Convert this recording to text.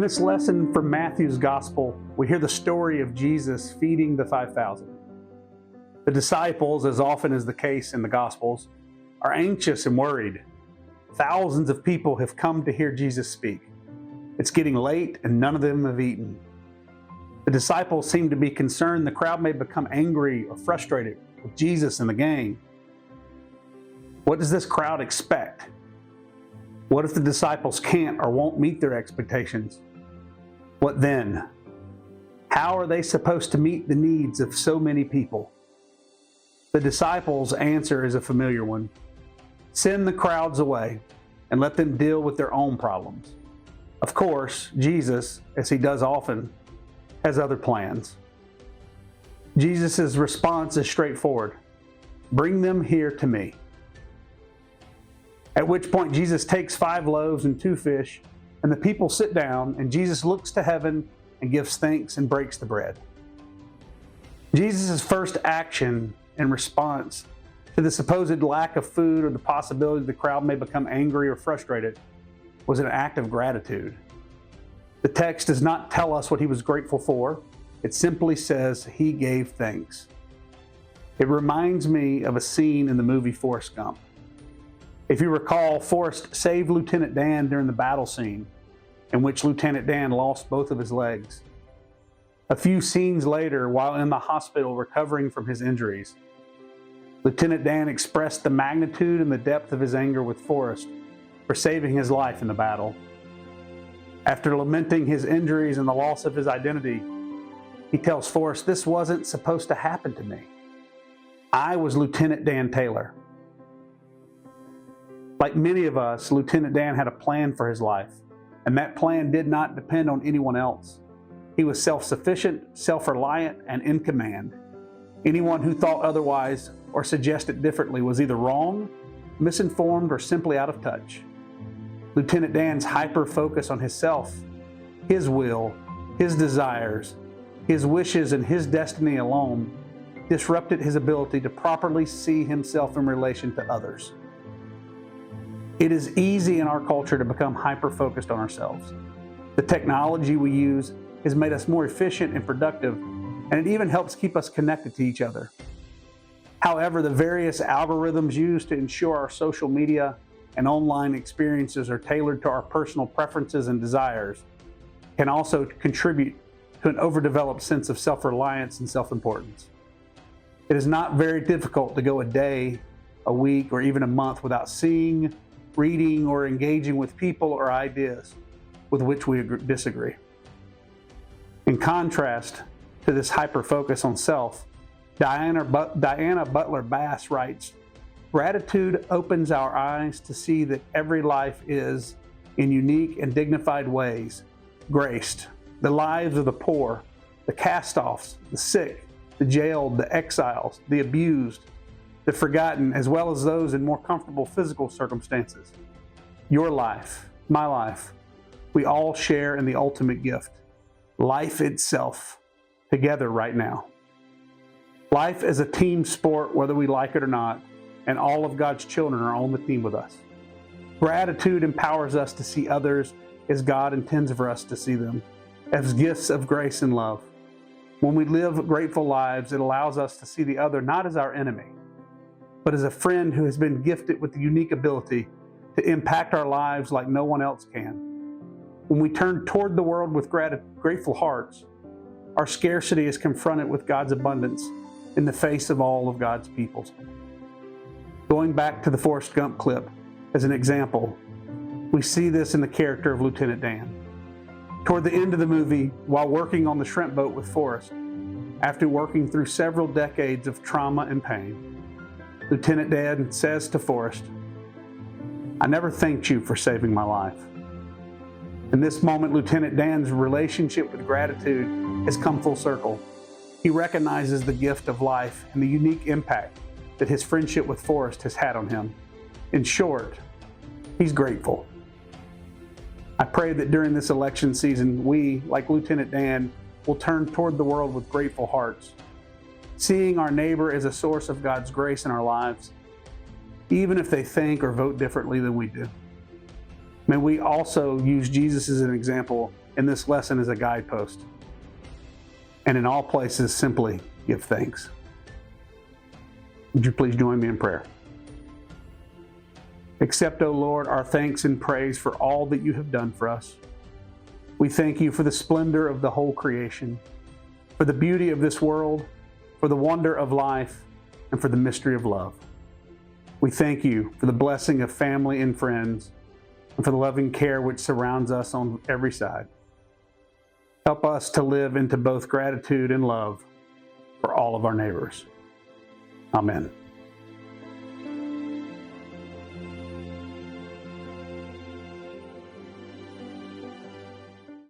this lesson from Matthew's Gospel, we hear the story of Jesus feeding the 5,000. The disciples, as often is the case in the Gospels, are anxious and worried. Thousands of people have come to hear Jesus speak. It's getting late and none of them have eaten. The disciples seem to be concerned the crowd may become angry or frustrated with Jesus and the gang. What does this crowd expect? What if the disciples can't or won't meet their expectations? What then? How are they supposed to meet the needs of so many people? The disciples' answer is a familiar one. Send the crowds away and let them deal with their own problems. Of course, Jesus, as he does often, has other plans. Jesus' response is straightforward. Bring them here to me. At which point Jesus takes 5 loaves and 2 fish, and the people sit down, and Jesus looks to heaven and gives thanks and breaks the bread. Jesus' first action in response to the supposed lack of food or the possibility the crowd may become angry or frustrated was an act of gratitude. The text does not tell us what he was grateful for. It simply says he gave thanks. It reminds me of a scene in the movie Forrest Gump. If you recall, Forrest saved Lieutenant Dan during the battle scene in which Lieutenant Dan lost both of his legs. A few scenes later, while in the hospital recovering from his injuries, Lieutenant Dan expressed the magnitude and the depth of his anger with Forrest for saving his life in the battle. After lamenting his injuries and the loss of his identity, he tells Forrest, "This wasn't supposed to happen to me. I was Lieutenant Dan Taylor." Like many of us, Lieutenant Dan had a plan for his life, and that plan did not depend on anyone else. He was self-sufficient, self-reliant, and in command. Anyone who thought otherwise or suggested differently was either wrong, misinformed, or simply out of touch. Lieutenant Dan's hyper-focus on himself, his will, his desires, his wishes, and his destiny alone disrupted his ability to properly see himself in relation to others. It is easy in our culture to become hyper-focused on ourselves. The technology we use has made us more efficient and productive, and it even helps keep us connected to each other. However, the various algorithms used to ensure our social media and online experiences are tailored to our personal preferences and desires can also contribute to an overdeveloped sense of self-reliance and self-importance. It is not very difficult to go a day, a week, or even a month without seeing, reading, or engaging with people or ideas with which we disagree. In contrast to this hyper-focus on self, Diana Butler Bass writes, "Gratitude opens our eyes to see that every life is, in unique and dignified ways, graced. The lives of the poor, the cast-offs, the sick, the jailed, the exiles, the abused, the forgotten, as well as those in more comfortable physical circumstances. Your life, my life, we all share in the ultimate gift, life itself, together right now. Life is a team sport, whether we like it or not, and all of God's children are on the team with us. Gratitude empowers us to see others as God intends for us to see them, as gifts of grace and love. When we live grateful lives, it allows us to see the other not as our enemy, but as a friend who has been gifted with the unique ability to impact our lives like no one else can. When we turn toward the world with grateful hearts, our scarcity is confronted with God's abundance in the face of all of God's people. Going back to the Forrest Gump clip as an example, we see this in the character of Lieutenant Dan. Toward the end of the movie, while working on the shrimp boat with Forrest, after working through several decades of trauma and pain, Lieutenant Dan says to Forrest, "I never thanked you for saving my life." In this moment, Lieutenant Dan's relationship with gratitude has come full circle. He recognizes the gift of life and the unique impact that his friendship with Forrest has had on him. In short, he's grateful. I pray that during this election season, we, like Lieutenant Dan, will turn toward the world with grateful hearts, seeing our neighbor as a source of God's grace in our lives, even if they think or vote differently than we do. May we also use Jesus as an example in this lesson is a guidepost. And in all places, simply give thanks. Would you please join me in prayer? Accept, O Lord, our thanks and praise for all that you have done for us. We thank you for the splendor of the whole creation, for the beauty of this world, for the wonder of life, and for the mystery of love. We thank you for the blessing of family and friends, and for the loving care which surrounds us on every side. Help us to live into both gratitude and love for all of our neighbors. Amen.